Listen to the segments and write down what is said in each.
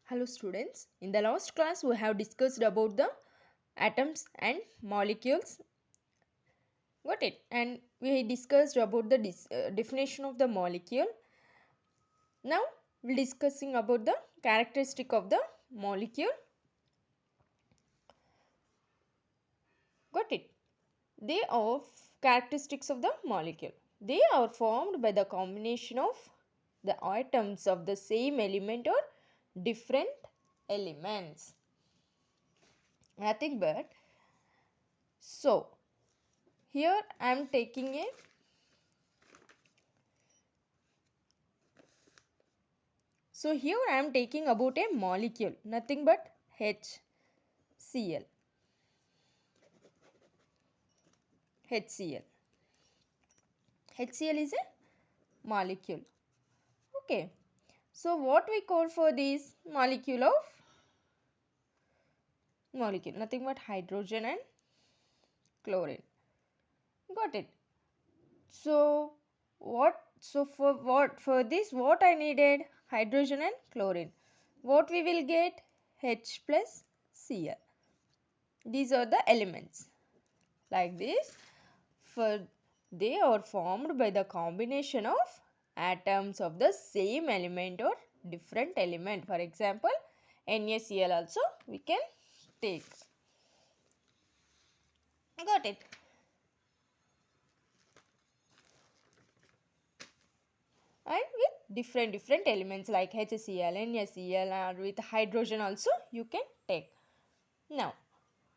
Hello students, in the last class we have discussed about the atoms and molecules. Got it? And we discussed about the definition of the molecule. Now we are discussing about the characteristic of the molecule. Got it? They are characteristics of the molecule. They are formed by the combination of the atoms of the same element or different elements. Nothing but here I am taking a here I am taking about a molecule, nothing but HCl. HCl. HCl is a molecule. Okay. So what we call for this molecule? Nothing but hydrogen and chlorine. Got it. So for this what I needed? Hydrogen and chlorine. What we will get? H plus Cl. These are the elements. Like this, they are formed by the combination of atoms of the same element or different element. For example, NaCl also we can take. Got it? And with different elements like HCl, NaCl, or with hydrogen also you can take. Now,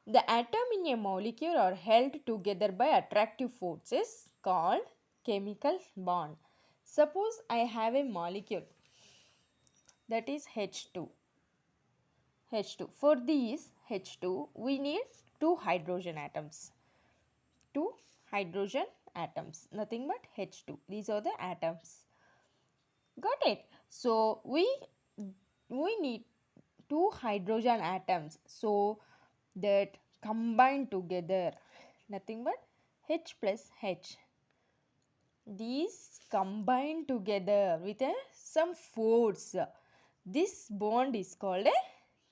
the atom in a molecule are held together by attractive forces called chemical bond. Suppose I have a molecule that is H2. For these H2 we need two hydrogen atoms. Two hydrogen atoms, nothing but H2. These are the atoms. Got it? So we need two hydrogen atoms so that combine together, nothing but H plus H. These combine together with some force. This bond is called a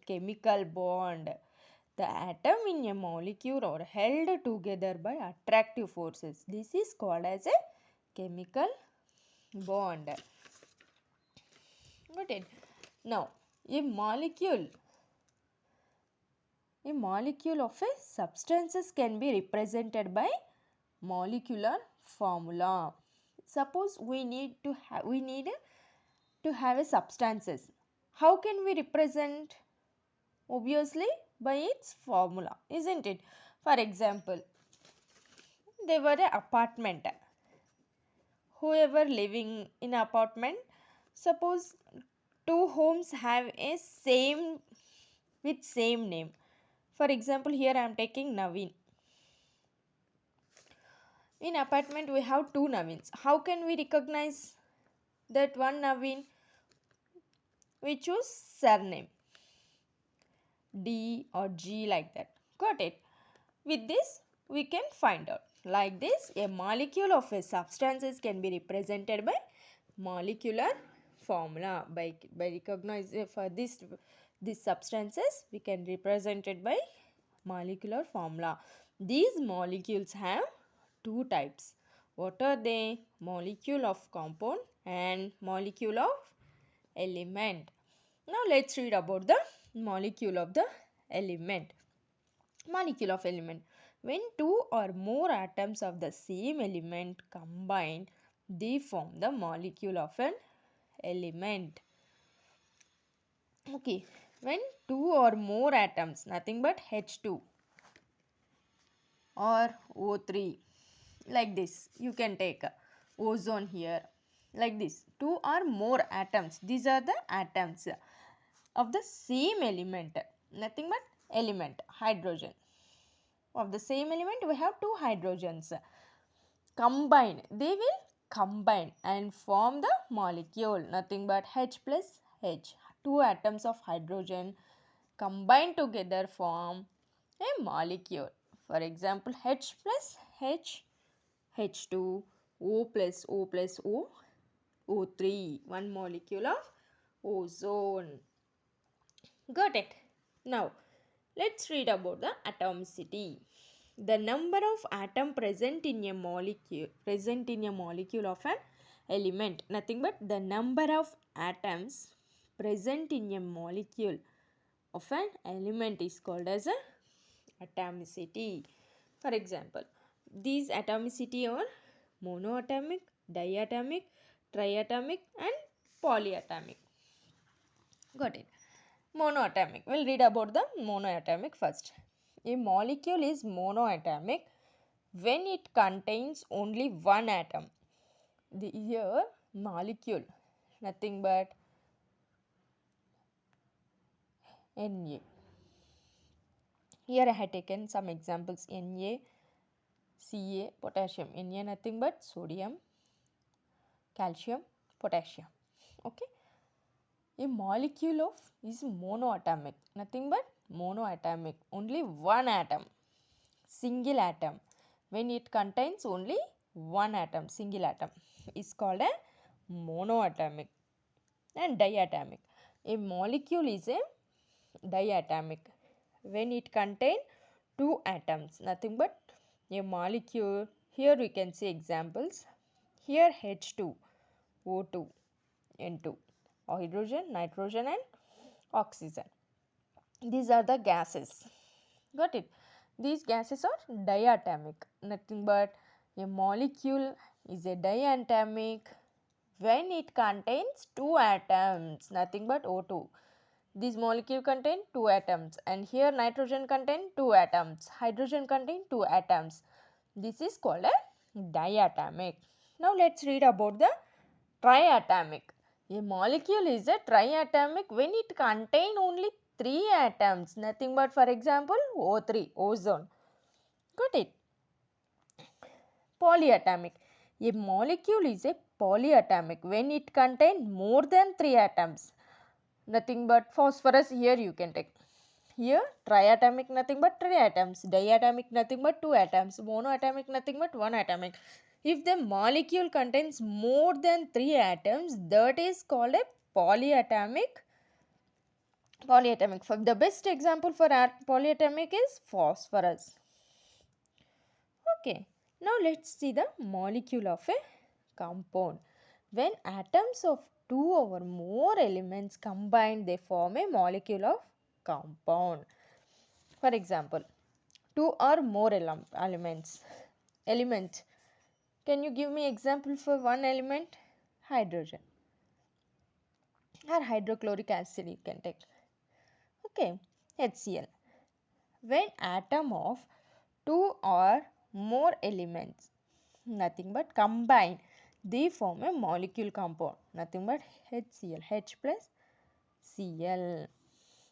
chemical bond. The atom in a molecule are held together by attractive forces. This is called as a chemical bond. Got it? Now, a molecule of a substances can be represented by molecular formula. Suppose we need to have a substances. How can we represent? Obviously by its formula, isn't it? For example, there were an apartment. Whoever living in an apartment, suppose two homes have a same name. For example, here I am taking Naveen. In apartment we have two Naveens. How can we recognize that one Naveen? We choose surname D or G, like that. Got it? With this we can find out. Like this, a molecule of a substances can be represented by molecular formula. By recognizing for this substances, we can represent it by molecular formula. These molecules have two types. What are they? Molecule of compound and molecule of element. Now let's read about the molecule of the element. Molecule of element. When two or more atoms of the same element combine, they form the molecule of an element. Okay, when two or more atoms, nothing but H2 or O3, like this, you can take ozone here, like this. Two or more atoms, these are the atoms of the same element, nothing but element, hydrogen. Of the same element we have two hydrogens. They will combine and form the molecule, nothing but H plus H. Two atoms of hydrogen combine together form a molecule. For example, H plus H, H2, O plus O plus O, O3, one molecule of ozone. Got it? Now, let's read about the atomicity. The number of atom present in a molecule of an element, nothing but the number of atoms present in a molecule of an element is called as a atomicity. For example, these atomicity are monoatomic, diatomic, triatomic and polyatomic. Got it? Monoatomic. We'll read about the monoatomic first. A molecule is monoatomic when it contains only one atom. The here molecule, nothing but Na. Here I have taken some examples: Na, Ca, potassium. Na nothing but sodium, calcium, potassium. Okay. A molecule of is monoatomic, nothing but monoatomic, only one atom, single atom. When it contains only one atom, single atom, is called a monoatomic. And diatomic. A molecule is a diatomic when it contains two atoms, nothing but a molecule. Here we can see examples. Here H2, O2, N2, hydrogen, nitrogen and oxygen. These are the gases. Got it? These gases are diatomic, nothing but a molecule is a diatomic when it contains two atoms, nothing but O2. This molecule contain two atoms, and here nitrogen contain two atoms, hydrogen contain two atoms. This is called a diatomic. Now let's read about the triatomic. A molecule is a triatomic when it contain only three atoms, nothing but, for example, O3, ozone. Got it? Polyatomic. A molecule is a polyatomic when it contains more than three atoms, nothing but phosphorus. Here you can take. Here triatomic, nothing but three atoms, diatomic, nothing but two atoms, monoatomic, nothing but one atomic. If the molecule contains more than three atoms, that is called a polyatomic. For the best example for polyatomic is phosphorus. Okay, now let's see the molecule of a compound. When atoms of two or more elements combine, they form a molecule of compound. For example, two or more elements. Can you give me example for one element? Hydrogen or hydrochloric acid you can take. Okay, HCl. When atom of two or more elements, nothing but combine, they form a molecule compound, nothing but HCl, H plus Cl,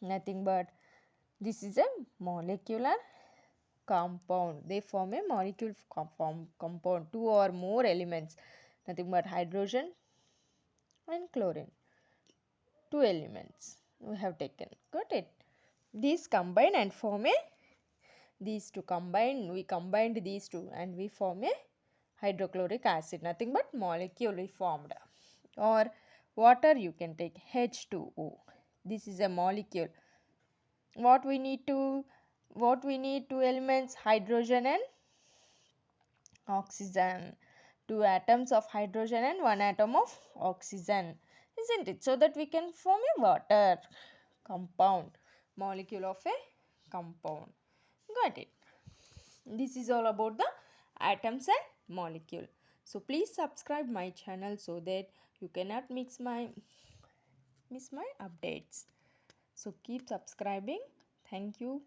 nothing but this is a molecular compound. They form a molecule compound, two or more elements, nothing but hydrogen and chlorine, two elements we have taken. Got it? These combine and form a, these two combine, we combined these two and we form a hydrochloric acid, nothing but molecule we formed. Or water you can take, H2O. This is a molecule. What we need two elements, hydrogen and oxygen. Two atoms of hydrogen and one atom of oxygen, isn't it? So that we can form a water compound, molecule of a compound. Got it? This is all about the atoms and molecule. So please subscribe my channel so that you cannot miss my updates. So keep subscribing. Thank you.